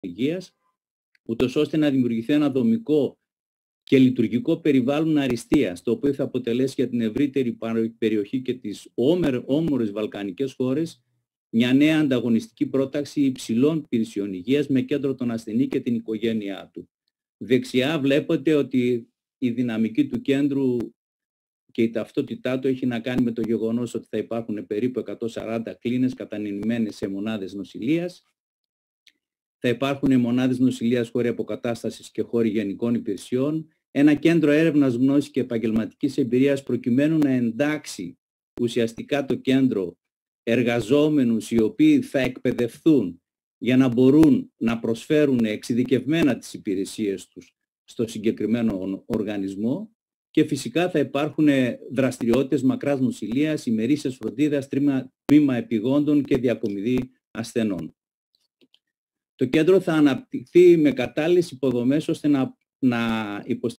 υγείας, ούτως ώστε να δημιουργηθεί ένα δομικό και λειτουργικό περιβάλλον αριστείας, το οποίο θα αποτελέσει για την ευρύτερη περιοχή και τις όμορες βαλκανικές χώρες μια νέα ανταγωνιστική πρόταξη υψηλών υπηρεσιών υγείας με κέντρο τον ασθενή και την οικογένειά του. Δεξιά βλέπετε ότι η δυναμική του κέντρου και η ταυτότητά του έχει να κάνει με το γεγονός ότι θα υπάρχουν περίπου 140 κλίνες κατανεμημένες σε μονάδες νοσηλείας. Θα υπάρχουν μονάδες νοσηλείας, χώροι αποκατάστασης και χώροι γενικών υπηρεσιών. Ένα κέντρο έρευνας γνώσης και επαγγελματικής εμπειρίας προκειμένου να εντάξει ουσιαστικά το κέντρο εργαζόμενους οι οποίοι θα εκπαιδευθούν για να μπορούν να προσφέρουν εξειδικευμένα τις υπηρεσίες τους στο συγκεκριμένο οργανισμό, και φυσικά θα υπάρχουν δραστηριότητες μακράς νοσηλείας, ημερήσιας φροντίδας, τμήμα επιγόντων και διακομιδή ασθενών. Το κέντρο θα αναπτυχθεί με κατάλληλες υποδομές ώστε να υποστηρίξει